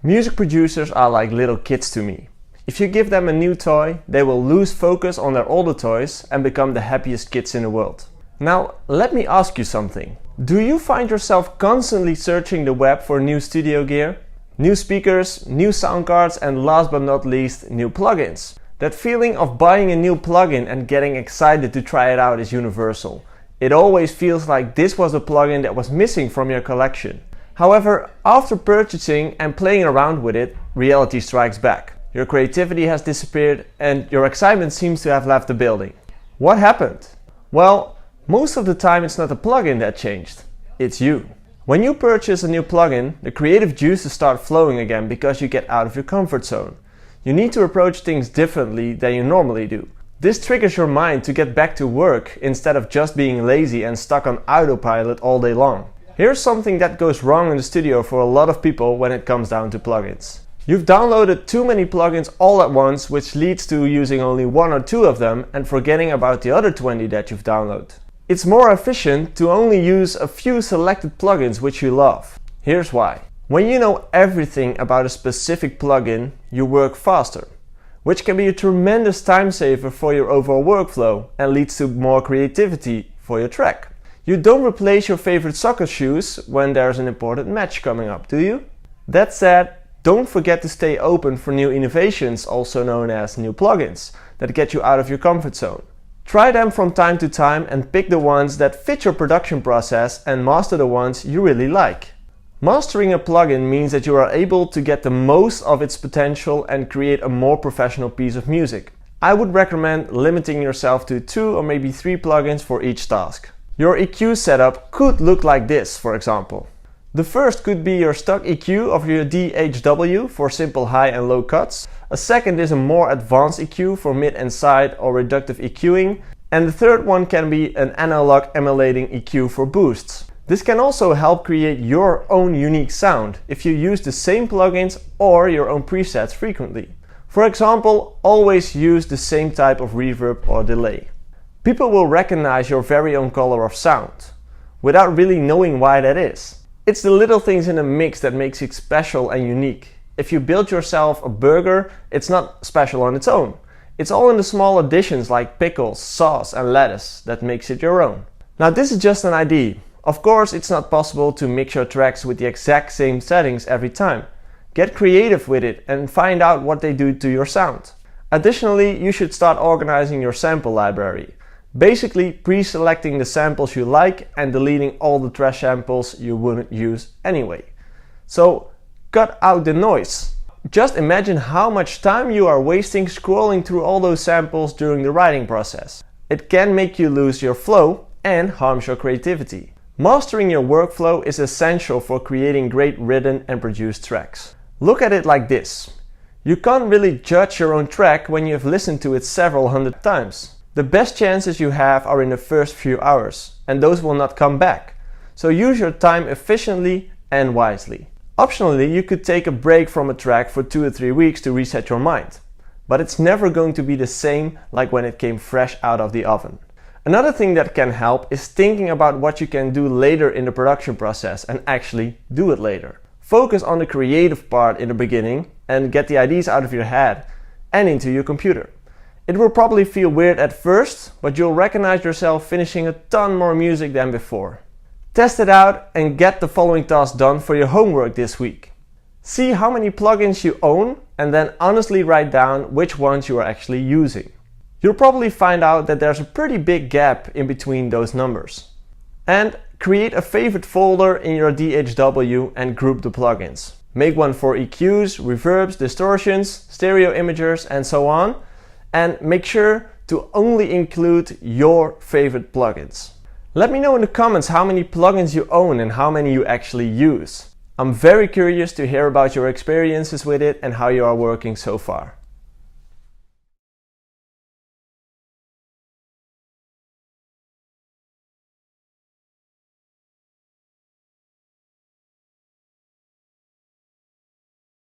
Music producers are like little kids to me. If you give them a new toy, they will lose focus on their older toys and become the happiest kids in the world. Now, let me ask you something. Do you find yourself constantly searching the web for new studio gear? New speakers, new sound cards, and last but not least, new plugins. That feeling of buying a new plugin and getting excited to try it out is universal. It always feels like this was a plugin that was missing from your collection. However, after purchasing and playing around with it, reality strikes back. Your creativity has disappeared and your excitement seems to have left the building. What happened? Well, most of the time it's not the plugin that changed, it's you. When you purchase a new plugin, the creative juices start flowing again because you get out of your comfort zone. You need to approach things differently than you normally do. This triggers your mind to get back to work instead of just being lazy and stuck on autopilot all day long. Here's something that goes wrong in the studio for a lot of people when it comes down to plugins. You've downloaded too many plugins all at once, which leads to using only one or two of them and forgetting about the other 20 that you've downloaded. It's more efficient to only use a few selected plugins which you love. Here's why. When you know everything about a specific plugin, you work faster, which can be a tremendous time saver for your overall workflow and leads to more creativity for your track. You don't replace your favorite soccer shoes when there's an important match coming up, do you? That said, don't forget to stay open for new innovations, also known as new plugins, that get you out of your comfort zone. Try them from time to time and pick the ones that fit your production process and master the ones you really like. Mastering a plugin means that you are able to get the most of its potential and create a more professional piece of music. I would recommend limiting yourself to 2 or maybe 3 plugins for each task. Your EQ setup could look like this, for example. The first could be your stock EQ of your DHW for simple high and low cuts. A second is a more advanced EQ for mid and side or reductive EQing. And the third one can be an analog emulating EQ for boosts. This can also help create your own unique sound if you use the same plugins or your own presets frequently. For example, always use the same type of reverb or delay. People will recognize your very own color of sound, without really knowing why that is. It's the little things in a mix that makes it special and unique. If you build yourself a burger, it's not special on its own. It's all in the small additions like pickles, sauce and lettuce that makes it your own. Now this is just an idea. Of course, it's not possible to mix your tracks with the exact same settings every time. Get creative with it and find out what they do to your sound. Additionally, you should start organizing your sample library. Basically, pre-selecting the samples you like and deleting all the trash samples you wouldn't use anyway. So, cut out the noise. Just imagine how much time you are wasting scrolling through all those samples during the writing process. It can make you lose your flow and harms your creativity. Mastering your workflow is essential for creating great written and produced tracks. Look at it like this. You can't really judge your own track when you have listened to it several hundred times. The best chances you have are in the first few hours, and those will not come back. So use your time efficiently and wisely. Optionally, you could take a break from a track for 2 or 3 weeks to reset your mind. But it's never going to be the same like when it came fresh out of the oven. Another thing that can help is thinking about what you can do later in the production process and actually do it later. Focus on the creative part in the beginning and get the ideas out of your head and into your computer. It will probably feel weird at first, but you'll recognize yourself finishing a ton more music than before. Test it out and get the following task done for your homework this week. See how many plugins you own and then honestly write down which ones you are actually using. You'll probably find out that there's a pretty big gap in between those numbers. And create a favorite folder in your DHW and group the plugins. Make one for EQs, reverbs, distortions, stereo imagers and so on. And make sure to only include your favorite plugins. Let me know in the comments how many plugins you own and how many you actually use. I'm very curious to hear about your experiences with it and how you are working so far.